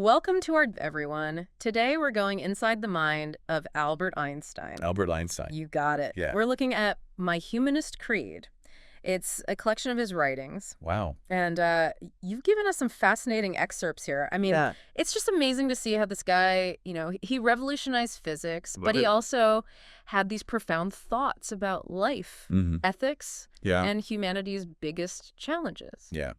Welcome to our everyone. Today we're going inside the mind of Albert Einstein. Albert Einstein. You got it. Yeah. We're looking at My Humanist Creed. It's a collection of his writings. Wow. And you've given us some fascinating excerpts here. I mean, Yeah. it's just amazing to see how this guy, he revolutionized physics, but Love he it. also had these profound thoughts about life, Mm-hmm. ethics, Yeah. and humanity's biggest challenges. Yeah.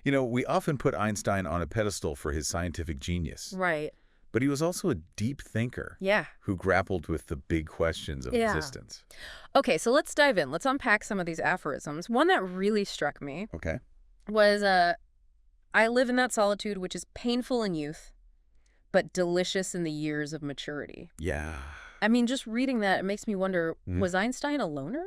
You know, we often put Einstein on a pedestal for his scientific genius, Right. but he was also a deep thinker Yeah. who grappled with the big questions of Yeah. existence. Okay, so let's dive in. Let's unpack some of these aphorisms. One that really struck me Okay. was, I live in that solitude which is painful in youth, but delicious in the years of maturity. Yeah. I mean, just reading that, it makes me wonder, Mhm. was Einstein a loner?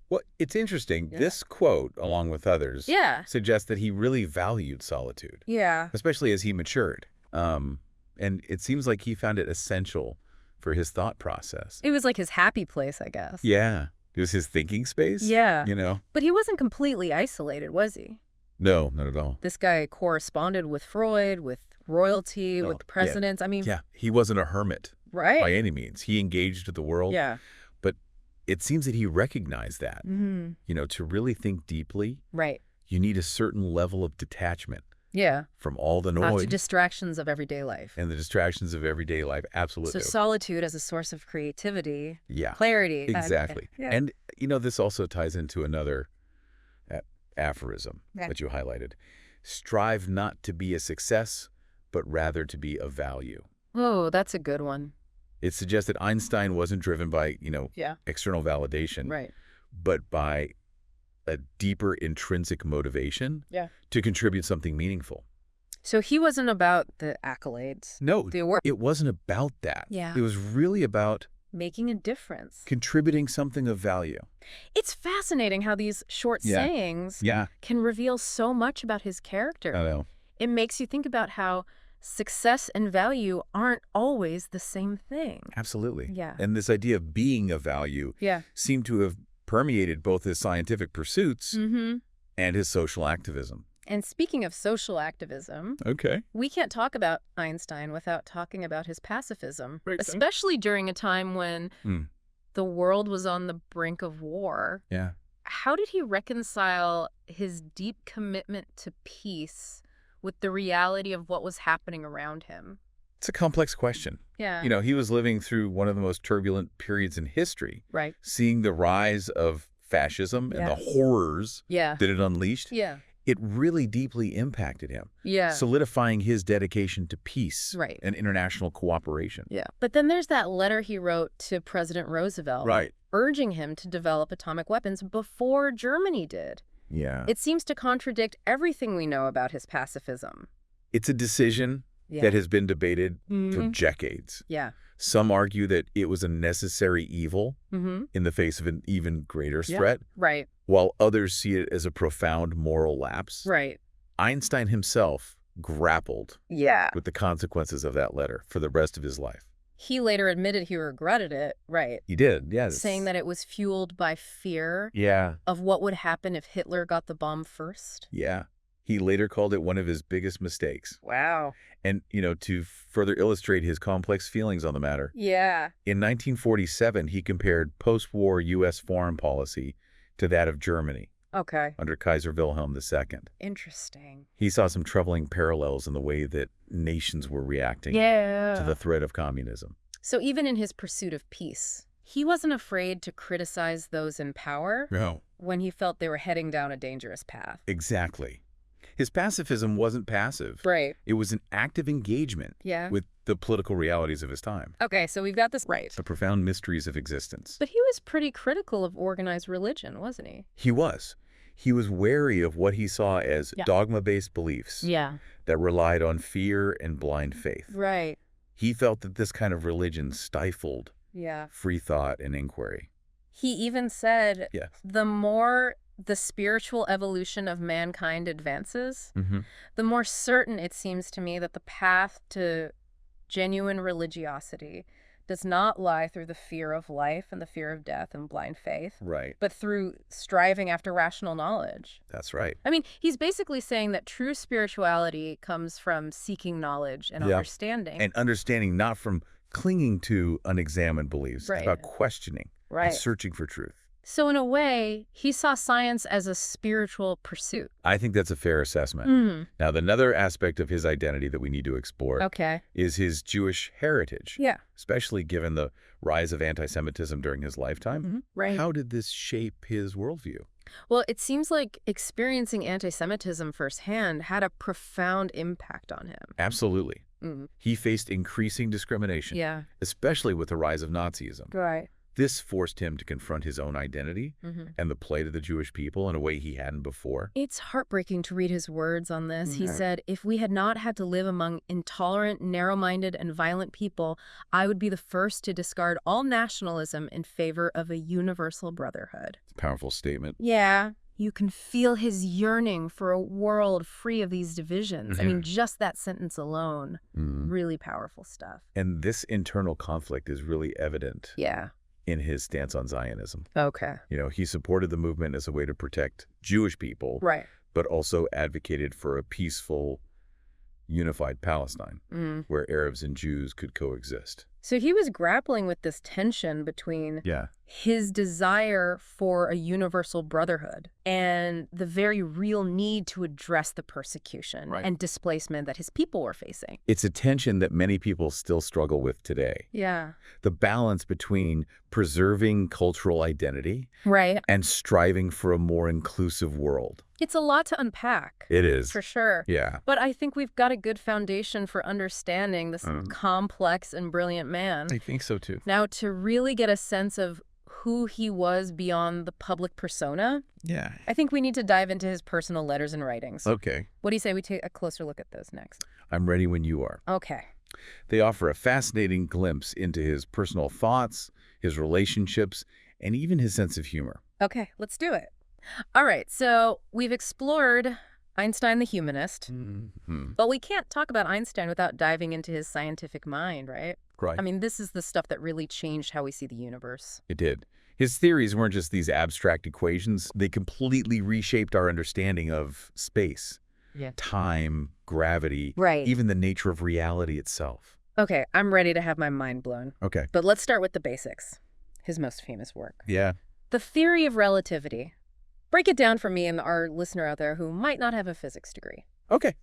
Well, it's interesting. Yeah. This quote, along with others, Yeah. suggests that he really valued solitude, Yeah. especially as he matured. And it seems like he found it essential for his thought process. It was like his happy place, I guess. Yeah. It was his thinking space. Yeah. You know? But he wasn't completely isolated, was he? No, not at all. This guy corresponded with Freud, with royalty, Oh, with the yeah. presidents. I mean, Yeah. He wasn't a hermit right? by any means. He engaged with the world. Yeah. But it seems that he recognized that, Mm-hmm. to really think deeply, Right. you need a certain level of detachment Yeah. from all the Lots noise of distractions of everyday life. and the distractions of everyday life. Absolutely. So solitude as a source of creativity, Yeah, clarity. exactly. Yeah. And, this also ties into another aphorism Okay. that you highlighted. Strive not to be a success, but rather to be of value. Oh, that's a good one. It suggests that Einstein wasn't driven by, Yeah. external validation, Right. but by a deeper intrinsic motivation Yeah. to contribute something meaningful. So he wasn't about the accolades, No, the award, it wasn't about that. Yeah. It was really about making a difference. contributing something of value. It's fascinating how these short Yeah. sayings Yeah. can reveal so much about his character. I know. It makes you think about how success and value aren't always the same thing. Absolutely. Yeah. And this idea of being of value Yeah. seemed to have permeated both his scientific pursuits Mm-hmm. and his social activism. And speaking of social activism, Okay. we can't talk about Einstein without talking about his pacifism, Right. especially during a time when Mm. the world was on the brink of war. Yeah. How did he reconcile his deep commitment to peace with the reality of what was happening around him? It's a complex question. Yeah. He was living through one of the most turbulent periods in history, Right. seeing the rise of fascism and the Yes. horrors Yeah. that it unleashed. Yeah. It really deeply impacted him, Yeah. solidifying his dedication to peace Right. and international cooperation. Yeah. But then there's that letter he wrote to President Roosevelt, Right. urging him to develop atomic weapons before Germany did. Yeah. It seems to contradict everything we know about his pacifism. It's a decision Yeah. that has been debated for Mhm. decades. Yeah. Some argue that it was a necessary evil Mm-hmm. in the face of an even greater Yeah. threat, Right. while others see it as a profound moral lapse. Right. Einstein himself grappled Yeah. with the consequences of that letter for the rest of his life. He later admitted he regretted it, right? He did, yes. Saying that it was fueled by fear Yeah, of what would happen if Hitler got the bomb first. yeah. He later called it one of his biggest mistakes. Wow. And, to further illustrate his complex feelings on the matter, Yeah. in 1947, he compared post-war U.S. foreign policy to that of Germany Okay. under Kaiser Wilhelm II. Interesting. He saw some troubling parallels in the way that nations were reacting Yeah. to the threat of communism. So even in his pursuit of peace, he wasn't afraid to criticize those in power No. when he felt they were heading down a dangerous path. Exactly. His pacifism wasn't passive. Right. It was an active engagement Yeah. with the political realities of his time, Okay, so we've got this right. the profound mysteries of existence. But he was pretty critical of organized religion, wasn't he? He was. He was wary of what he saw as Yeah. dogma-based beliefs Yeah. that relied on fear and blind faith. Right. He felt that this kind of religion stifled Yeah. free thought and inquiry. He even said Yes. the more the spiritual evolution of mankind advances, Mm-hmm. the more certain it seems to me that the path to genuine religiosity, does not lie through the fear of life and the fear of death and blind faith, Right. but through striving after rational knowledge. That's right. I mean, he's basically saying that true spirituality comes from seeking knowledge and Yeah. understanding. And understanding not from clinging to unexamined beliefs, Right. about questioning and Right. searching for truth. So in a way, he saw science as a spiritual pursuit. I think that's a fair assessment. Mm. Now, another aspect of his identity that we need to explore Okay. is his Jewish heritage, Yeah. especially given the rise of anti-Semitism during his lifetime. Mm-hmm. Right. How did this shape his worldview? Well, it seems like experiencing anti-Semitism firsthand had a profound impact on him. Absolutely. Mm. He faced increasing discrimination, Yeah. especially with the rise of Nazism. Right. This forced him to confront his own identity Mm-hmm. and the plight of the Jewish people in a way he hadn't before. It's heartbreaking to read his words on this. He Mhm. said, "If we had not had to live among intolerant, narrow-minded, and violent people, I would be the first to discard all nationalism in favor of a universal brotherhood." It's a powerful statement. Yeah. You can feel his yearning for a world free of these divisions. I mean, just that sentence alone, Mhm. really powerful stuff. And this internal conflict is really evident Yeah. in his stance on Zionism. Okay. You know, he supported the movement as a way to protect Jewish people, Right. but also advocated for a peaceful, unified Palestine Mm. where Arabs and Jews could coexist. So he was grappling with this tension between Yeah. his desire for a universal brotherhood and the very real need to address the persecution Right. and displacement that his people were facing. It's a tension that many people still struggle with today. Yeah. The balance between preserving cultural identity Right. and striving for a more inclusive world. It's a lot to unpack. It is. For sure. Yeah. But I think we've got a good foundation for understanding this complex and brilliant man. I think so too. Now, to really get a sense of who he was beyond the public persona, Yeah. I think we need to dive into his personal letters and writings. Okay. What do you say we take a closer look at those next? I'm ready when you are. Okay. They offer a fascinating glimpse into his personal thoughts, his relationships, and even his sense of humor. Okay, let's do it. All right, so we've explored Einstein the humanist, but we can't talk about Einstein without diving into his scientific mind, right? Right. I mean, this is the stuff that really changed how we see the universe. It did. His theories weren't just these abstract equations. They completely reshaped our understanding of space, time, gravity, Right. even the nature of reality itself. Okay, I'm ready to have my mind blown. Okay. But let's start with the basics. His most famous work. Yeah. The theory of relativity. Break it down for me and our listener out there who might not have a physics degree. Okay.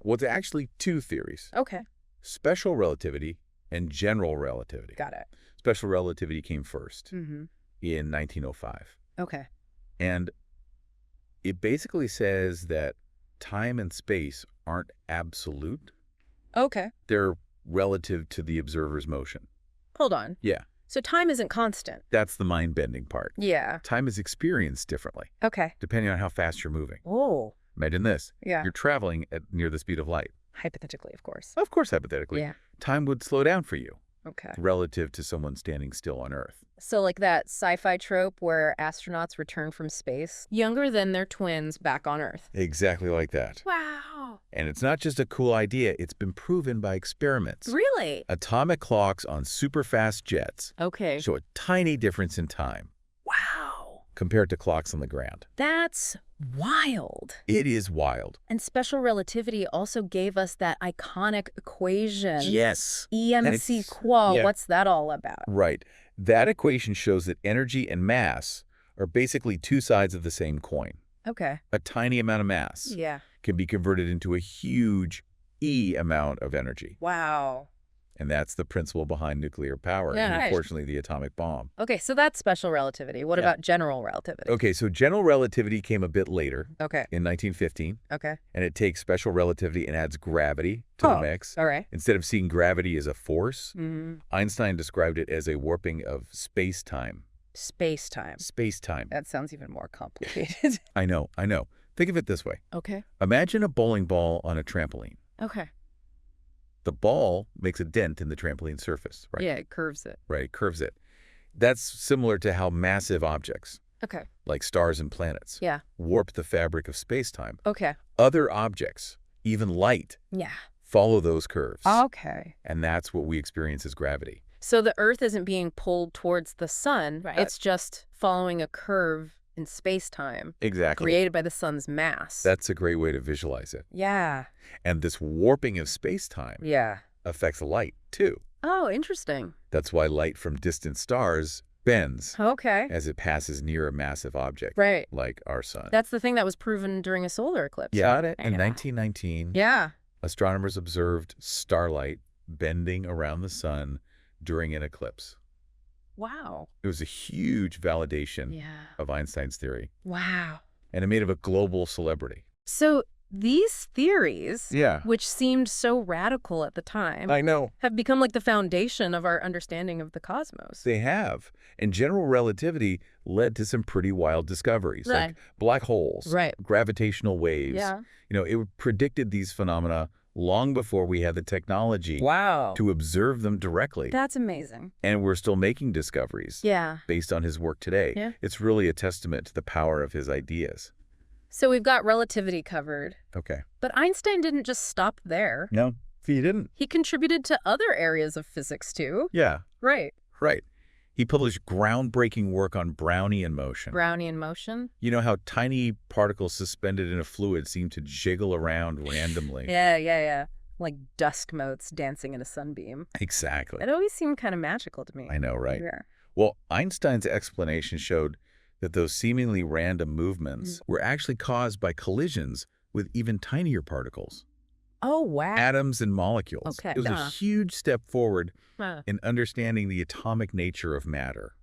Well, it's actually two theories. Okay, Special relativity and general relativity. got it. Special relativity came first Mm-hmm. in 1905. Okay. And it basically says that time and space aren't absolute. Okay. They're relative to the observer's motion. Hold on. Yeah. So time isn't constant. That's the mind-bending part. Yeah. Time is experienced differently, Okay. depending on how fast you're moving. Oh. Imagine this. Yeah. You're traveling at near the speed of light. Hypothetically, of course. Of course, hypothetically. Yeah. Time would slow down for you Okay. relative to someone standing still on Earth. So like that sci-fi trope where astronauts return from space, younger than their twins back on Earth. Exactly like that. Wow. And it's not just a cool idea. It's been proven by experiments. Really? Atomic clocks on super-fast jets Okay. show a tiny difference in time Wow. compared to clocks on the ground. That's wild. It is wild. And special relativity also gave us that iconic equation. Yes. EMC it's- quo. yeah. What's that all about? Right. That equation shows that energy and mass are basically two sides of the same coin. Okay. A tiny amount of mass Yeah. can be converted into a huge E amount of energy. Wow. And that's the principle behind nuclear power Yeah. and, Right. unfortunately, the atomic bomb. Okay, so that's special relativity. What Yeah. about general relativity? Okay, so general relativity came a bit later Okay. in 1915, Okay. and it takes special relativity and adds gravity to the mix. All right. Instead of seeing gravity as a force, Mm-hmm. Einstein described it as a warping of space-time. Space-time. Space-time. That sounds even more complicated. I know. Think of it this way. Okay. Imagine a bowling ball on a trampoline. Okay. The ball makes a dent in the trampoline surface, right? Yeah, it curves it. Right, it curves it. That's similar to how massive objects, Okay. like stars and planets, Yeah. warp the fabric of space-time. Okay. Other objects, even light, Yeah. follow those curves. Okay. And that's what we experience as gravity. So the Earth isn't being pulled towards the sun. Right. It's just following a curve in space-time Exactly. created by the sun's mass. That's a great way to visualize it. Yeah. And this warping of space-time Yeah. affects light, too. Oh, interesting. That's why light from distant stars bends Okay. as it passes near a massive object, Right. like our sun. That's the thing that was proven during a solar eclipse. Yeah, Got it. in 1919, Yeah. astronomers observed starlight bending around the sun during an eclipse. Wow. It was a huge validation Yeah. of Einstein's theory, Wow. and it made him a global celebrity. So these theories, Yeah. which seemed so radical at the time, I know. have become like the foundation of our understanding of the cosmos. They have. And general relativity led to some pretty wild discoveries, Right. like black holes, Right. gravitational waves. Yeah. It predicted these phenomena long before we had the technology Wow. to observe them directly. That's amazing. And we're still making discoveries Yeah. based on his work today. Yeah. It's really a testament to the power of his ideas. So we've got relativity covered. Okay. But Einstein didn't just stop there. No, he didn't. He contributed to other areas of physics too. Yeah, Right. right. He published groundbreaking work on Brownian motion. Brownian motion. You know how tiny particles suspended in a fluid seem to jiggle around randomly? Yeah. Like dust motes dancing in a sunbeam. Exactly. It always seemed kind of magical to me. I know, right? Yeah. Well, Einstein's explanation showed that those seemingly random movements were actually caused by collisions with even tinier particles, Oh, wow. atoms and molecules. Okay. It was a huge step forward Huh. in understanding the atomic nature of matter.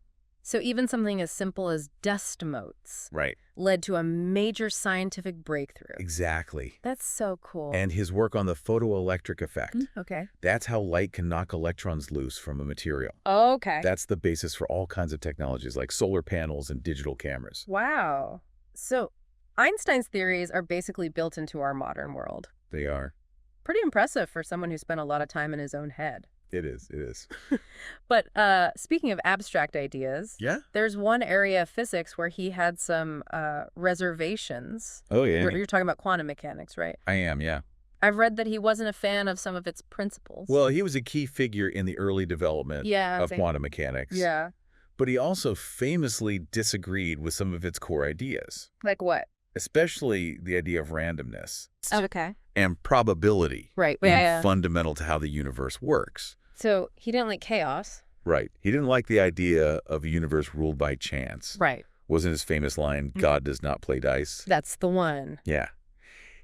So even something as simple as dust motes Right. led to a major scientific breakthrough. Exactly. That's so cool. And his work on the photoelectric effect. Okay. That's how light can knock electrons loose from a material. Okay. That's the basis for all kinds of technologies like solar panels and digital cameras. Wow. So Einstein's theories are basically built into our modern world. They are. Pretty impressive for someone who spent a lot of time in his own head. It is. But speaking of abstract ideas, Yeah? there's one area of physics where he had some reservations. Oh, yeah. You're talking about quantum mechanics, right? I am, yeah. I've read that he wasn't a fan of some of its principles. Well, he was a key figure in the early development yeah, of quantum mechanics. Yeah. But he also famously disagreed with some of its core ideas, Like what? especially the idea of randomness Okay. and probability Right. being Yeah. fundamental to how the universe works. So he didn't like chaos. Right. He didn't like the idea of a universe ruled by chance. Right. Wasn't his famous line, God does not play dice? That's the one. Yeah.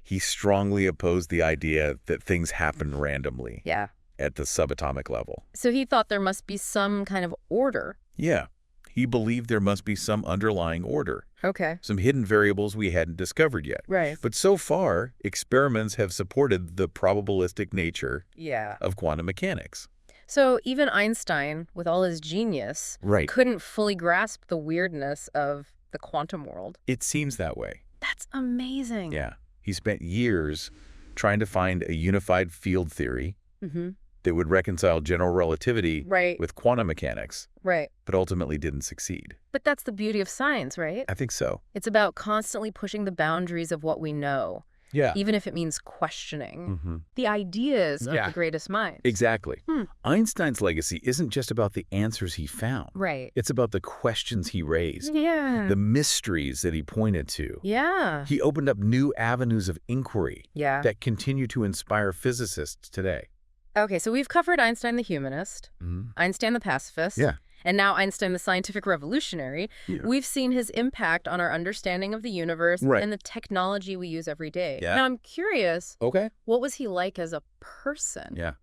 He strongly opposed the idea that things happen randomly Yeah. at the subatomic level. So he thought there must be some kind of order. Yeah. He believed there must be some underlying order, Okay. some hidden variables we hadn't discovered yet. Right. But so far, experiments have supported the probabilistic nature Yeah. of quantum mechanics. So even Einstein, with all his genius, Right. couldn't fully grasp the weirdness of the quantum world. It seems that way. That's amazing. Yeah. He spent years trying to find a unified field theory Mm-hmm. that would reconcile general relativity Right. with quantum mechanics, Right. but ultimately didn't succeed. But that's the beauty of science, right? I think so. It's about constantly pushing the boundaries of what we know, Yeah. even if it means questioning Mm-hmm. the ideas of Yeah. the greatest minds. Exactly. Hmm. Einstein's legacy isn't just about the answers he found. Right. It's about the questions he raised, Yeah. the mysteries that he pointed to. Yeah. He opened up new avenues of inquiry Yeah. that continue to inspire physicists today. Okay, so we've covered Einstein the humanist, Einstein the pacifist, Yeah. and now Einstein the scientific revolutionary. Yeah. We've seen his impact on our understanding of the universe Right. and the technology we use every day. Yeah. Now I'm curious, Okay. what was he like as a person? Yeah.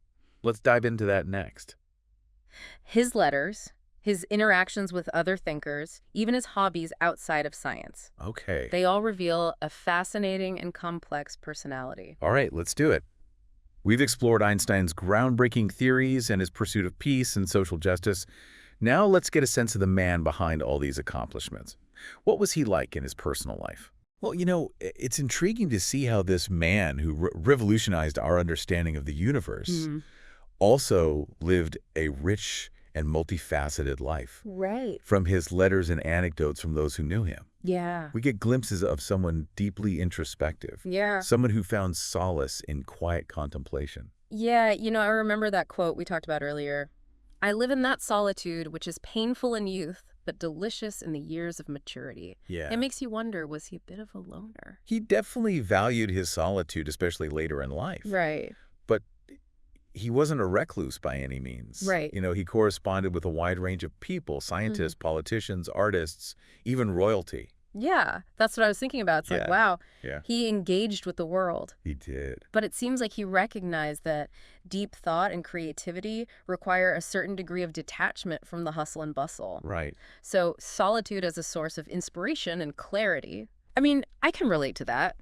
Let's dive into that next. His letters, his interactions with other thinkers, even his hobbies outside of science. Okay. They all reveal a fascinating and complex personality. All right, let's do it. We've explored Einstein's groundbreaking theories and his pursuit of peace and social justice. Now let's get a sense of the man behind all these accomplishments. What was he like in his personal life? Well, it's intriguing to see how this man who revolutionized our understanding of the universe also lived a rich and multifaceted life. Right. From his letters and anecdotes from those who knew him, Yeah. we get glimpses of someone deeply introspective, Yeah. someone who found solace in quiet contemplation. Yeah, I remember that quote we talked about earlier. I live in that solitude which is painful in youth, but delicious in the years of maturity. Yeah. It makes you wonder, was he a bit of a loner? He definitely valued his solitude, especially later in life. Right. But he wasn't a recluse by any means. Right. He corresponded with a wide range of people, scientists, politicians, artists, even royalty. Yeah, that's what I was thinking about. It's like, Yeah. wow, Yeah. he engaged with the world. He did. But it seems like he recognized that deep thought and creativity require a certain degree of detachment from the hustle and bustle. Right. So solitude as a source of inspiration and clarity. I mean, I can relate to that.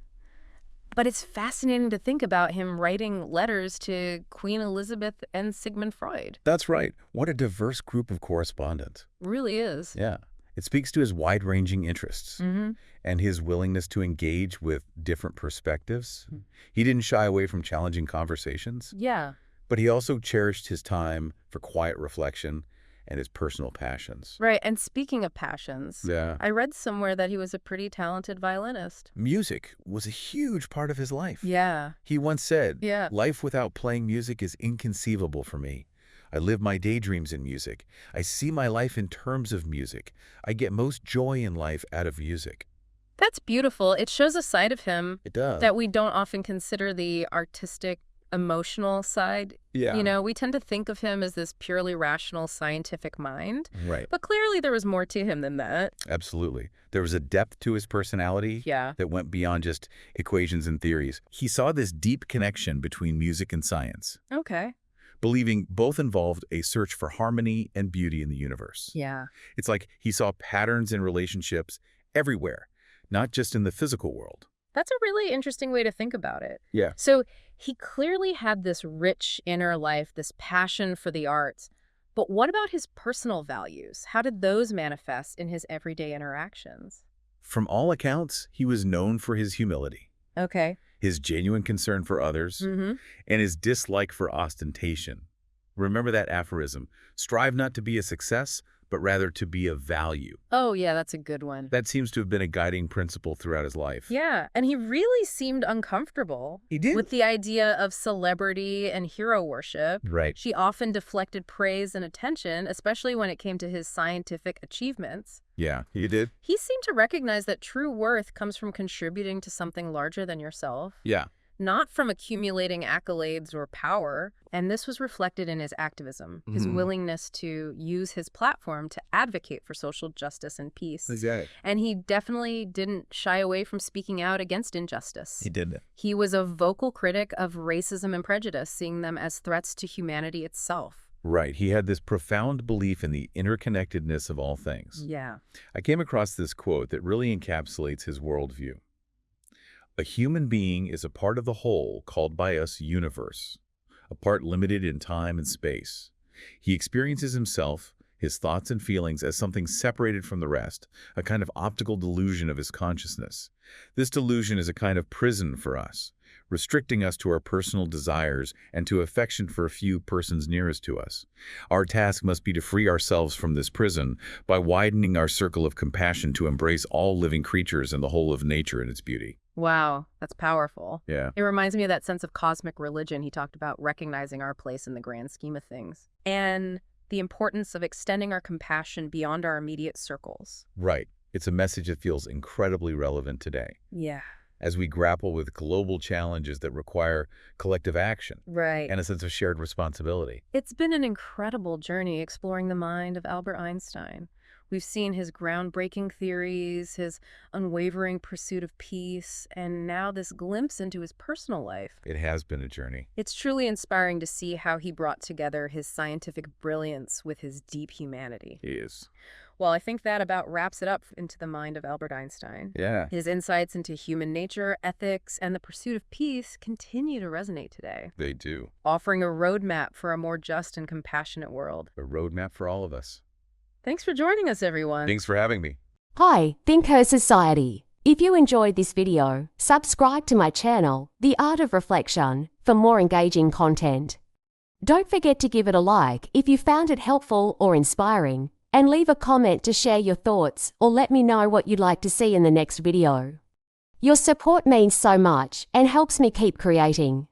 But it's fascinating to think about him writing letters to Queen Elizabeth and Sigmund Freud. That's right. What a diverse group of correspondents. Really is. Yeah. It speaks to his wide-ranging interests Mm-hmm. and his willingness to engage with different perspectives. He didn't shy away from challenging conversations, Yeah. but he also cherished his time for quiet reflection and his personal passions. Right. And speaking of passions, Yeah. I read somewhere that he was a pretty talented violinist. Music was a huge part of his life. Yeah. He once said, Yeah. "Life without playing music is inconceivable for me. I live my daydreams in music. I see my life in terms of music. I get most joy in life out of music." That's beautiful. It shows a side of him It does. that we don't often consider the artistic, emotional side. Yeah. We tend to think of him as this purely rational, scientific mind. Right. But clearly there was more to him than that. Absolutely. There was a depth to his personality Yeah. that went beyond just equations and theories. He saw this deep connection between music and science, Okay. believing both involved a search for harmony and beauty in the universe. Yeah. It's like he saw patterns in relationships everywhere, not just in the physical world. That's a really interesting way to think about it. Yeah. So he clearly had this rich inner life, this passion for the arts. But what about his personal values? How did those manifest in his everyday interactions? From all accounts, he was known for his humility, Okay. his genuine concern for others, Mm-hmm. and his dislike for ostentation. Remember that aphorism, strive not to be a success, but rather to be of value. Oh, yeah, that's a good one. That seems to have been a guiding principle throughout his life. Yeah, and he really seemed uncomfortable He did. with the idea of celebrity and hero worship. Right. She often deflected praise and attention, especially when it came to his scientific achievements. Yeah, he did. He seemed to recognize that true worth comes from contributing to something larger than yourself, Yeah. not from accumulating accolades or power. And this was reflected in his activism, his willingness to use his platform to advocate for social justice and peace. Exactly. And he definitely didn't shy away from speaking out against injustice. He did. He was a vocal critic of racism and prejudice, seeing them as threats to humanity itself. Right. He had this profound belief in the interconnectedness of all things. Yeah. I came across this quote that really encapsulates his worldview. "A human being is a part of the whole called by us universe, a part limited in time and space. He experiences himself, his thoughts and feelings as something separated from the rest, a kind of optical delusion of his consciousness. This delusion is a kind of prison for us, restricting us to our personal desires and to affection for a few persons nearest to us. Our task must be to free ourselves from this prison by widening our circle of compassion to embrace all living creatures and the whole of nature in its beauty." Wow, that's powerful. Yeah. It reminds me of that sense of cosmic religion he talked about, recognizing our place in the grand scheme of things. And the importance of extending our compassion beyond our immediate circles. Right. It's a message that feels incredibly relevant today, Yeah. as we grapple with global challenges that require collective action Right. and a sense of shared responsibility. It's been an incredible journey exploring the mind of Albert Einstein. We've seen his groundbreaking theories, his unwavering pursuit of peace, and now this glimpse into his personal life. It has been a journey. It's truly inspiring to see how he brought together his scientific brilliance with his deep humanity. It is. Well, I think that about wraps it up into the mind of Albert Einstein. Yeah. His insights into human nature, ethics, and the pursuit of peace continue to resonate today, They do. offering a roadmap for a more just and compassionate world. A roadmap for all of us. Thanks for joining us, everyone. Thanks for having me. Hi, Thinker Society. If you enjoyed this video, subscribe to my channel, The Art of Reflection, for more engaging content. Don't forget to give it a like if you found it helpful or inspiring, and leave a comment to share your thoughts or let me know what you'd like to see in the next video. Your support means so much and helps me keep creating.